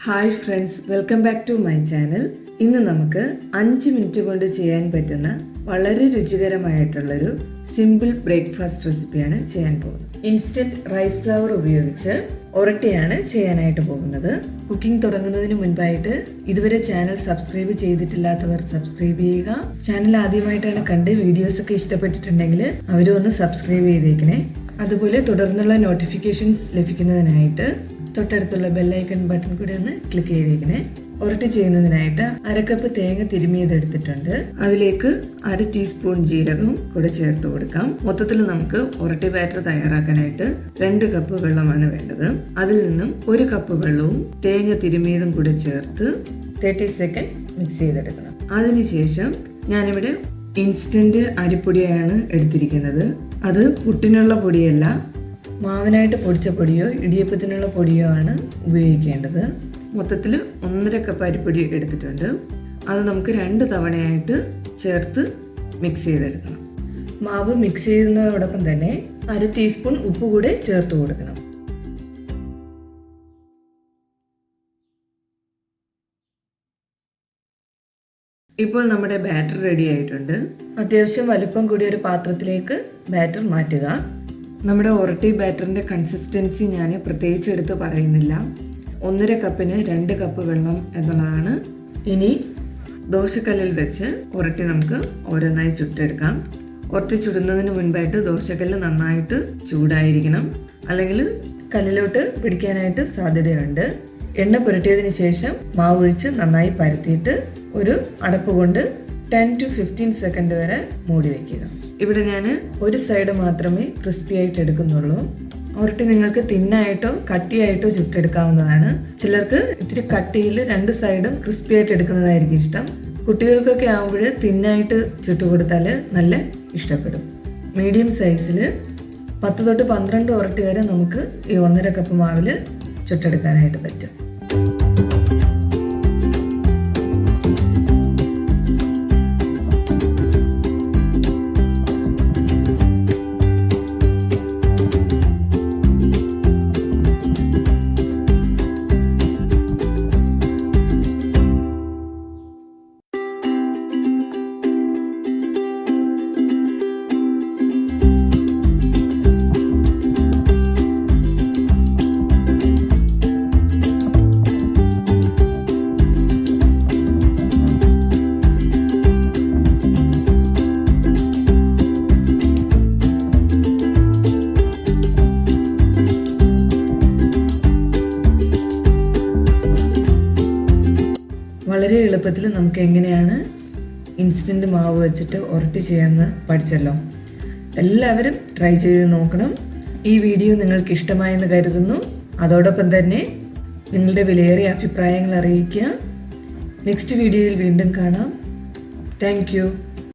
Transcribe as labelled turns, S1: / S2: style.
S1: Hi friends, welcome back to my channel. ഇന്ന് നമുക്ക് 5 minute കൊണ്ട് ചെയ്യാൻ പറ്റുന്ന വളരെ രുചികരമായിട്ടുള്ളൊരു സിമ്പിൾ ബ്രേക്ക്ഫാസ്റ്റ് റെസിപ്പിയാണ് ചെയ്യാൻ പോകുന്നത്. ഇൻസ്റ്റന്റ് റൈസ് ഫ്ലവർ ഉപയോഗിച്ച് ഒറട്ടിയാണ് ചെയ്യാനായിട്ട് പോകുന്നത്. കുക്കിംഗ് തുടങ്ങുന്നതിന് മുൻപായിട്ട് ഇതുവരെ ചാനൽ സബ്സ്ക്രൈബ് ചെയ്തിട്ടില്ലാത്തവർ സബ്സ്ക്രൈബ് ചെയ്യുക. ചാനൽ ആദ്യമായിട്ടാണ് കണ്ട് വീഡിയോസൊക്കെ ഇഷ്ടപ്പെട്ടിട്ടുണ്ടെങ്കിൽ അവരും ഒന്ന് സബ്സ്ക്രൈബ് ചെയ്തേക്കണേ. അതുപോലെ തുടർന്നുള്ള നോട്ടിഫിക്കേഷൻസ് ലഭിക്കുന്നതിനായിട്ട് തൊട്ടടുത്തുള്ള ബെല്ലൈക്കൺ ബട്ടൺ കൂടി ഒന്ന് ക്ലിക്ക് ചെയ്തേക്കണേ. ഒറട്ടി ചെയ്യുന്നതിനായിട്ട് 1/2 കപ്പ് തേങ്ങ തിരുമിയതെടുത്തിട്ടുണ്ട്. അതിലേക്ക് 1/2 ടീസ്പൂൺ ജീരകം കൂടെ ചേർത്ത് കൊടുക്കാം. മൊത്തത്തിൽ നമുക്ക് ഒറട്ടി ബാറ്റർ തയ്യാറാക്കാനായിട്ട് 2 കപ്പ് വെള്ളമാണ് വേണ്ടത്. അതിൽ നിന്നും 1 കപ്പ് വെള്ളവും തേങ്ങ തിരുമിയതും കൂടെ ചേർത്ത് 30 സെക്കൻഡ് മിക്സ് ചെയ്തെടുക്കണം. അതിനുശേഷം ഞാനിവിടെ ഇൻസ്റ്റന്റ് അരിപ്പൊടിയാണ് എടുത്തിരിക്കുന്നത്. അത് പുട്ടിനുള്ള പൊടിയല്ല, മാവിനായിട്ട് പൊടിച്ച പൊടിയോ ഇടിയപ്പത്തിനുള്ള പൊടിയോ ആണ് ഉപയോഗിക്കേണ്ടത്. മൊത്തത്തിൽ 1.5 കപ്പ് അരിപ്പൊടി എടുത്തിട്ടുണ്ട്. അത് നമുക്ക് 2 തവണയായിട്ട് ചേർത്ത് മിക്സ് ചെയ്തെടുക്കണം. മാവ് മിക്സ് ചെയ്യുന്നതോടൊപ്പം തന്നെ 1/2 ടീസ്പൂൺ ഉപ്പ് കൂടെ ചേർത്ത് കൊടുക്കണം. ഇപ്പോൾ നമ്മുടെ ബാറ്റർ റെഡി ആയിട്ടുണ്ട്. അത്യാവശ്യം വലുപ്പം കൂടിയ ഒരു പാത്രത്തിലേക്ക് ബാറ്റർ മാറ്റുക. നമ്മുടെ ഒറട്ടി ബാറ്ററിൻ്റെ കൺസിസ്റ്റൻസി ഞാൻ പ്രത്യേകിച്ച് എടുത്ത് പറയുന്നില്ല. 1.5 കപ്പിന് 2 കപ്പ് വെള്ളം എന്നുള്ളതാണ്. ഇനി ദോശക്കല്ലിൽ വെച്ച് ഒറട്ടി നമുക്ക് ഓരോന്നായി ചുട്ടെടുക്കാം. ഒറട്ടി ചുടുന്നതിന് മുൻപായിട്ട് ദോശക്കല്ല് നന്നായിട്ട് ചൂടായിരിക്കണം, അല്ലെങ്കിൽ കല്ലിലോട്ട് പിടിക്കാനായിട്ട് സാധ്യതയുണ്ട്. എണ്ണ പുരട്ടിയതിന് ശേഷം മാവ് ഒഴിച്ച് നന്നായി പരത്തിയിട്ട് ഒരു അടപ്പ് കൊണ്ട് 10 to 15 സെക്കൻഡ് വരെ മൂടി വയ്ക്കുക. ഇവിടെ ഞാൻ ഒരു സൈഡ് മാത്രമേ ക്രിസ്പി ആയിട്ട് എടുക്കുന്നുള്ളൂ. ഒറട്ടി നിങ്ങൾക്ക് തിന്നായിട്ടോ കട്ടിയായിട്ടോ ചുട്ടെടുക്കാവുന്നതാണ്. ചിലർക്ക് ഇത്തിരി കട്ടിയിൽ 2 സൈഡും ക്രിസ്പി ആയിട്ട് എടുക്കുന്നതായിരിക്കും ഇഷ്ടം. കുട്ടികൾക്കൊക്കെ ആകുമ്പോൾ തിന്നായിട്ട് ചുട്ടുകൊടുത്താൽ നല്ല ഇഷ്ടപ്പെടും. മീഡിയം സൈസിൽ 10 തൊട്ട് 12 ഒറട്ടി വരെ നമുക്ക് ഈ 1.5 കപ്പ് മാവിൽ ചുട്ടെടുക്കാനായിട്ട് പറ്റും. വളരെ എളുപ്പത്തിൽ നമുക്ക് എങ്ങനെയാണ് ഇൻസ്റ്റൻറ്റ് മാവ് വെച്ചിട്ട് ഒറട്ടി ചെയ്യാമെന്ന് പഠിച്ചല്ലോ. എല്ലാവരും ട്രൈ ചെയ്ത് നോക്കണം. ഈ വീഡിയോ നിങ്ങൾക്ക് ഇഷ്ടമായെന്ന് കരുതുന്നു. അതോടൊപ്പം തന്നെ നിങ്ങളുടെ വിലയേറിയ അഭിപ്രായങ്ങൾ അറിയിക്കുക. നെക്സ്റ്റ് വീഡിയോയിൽ വീണ്ടും കാണാം. Thank you.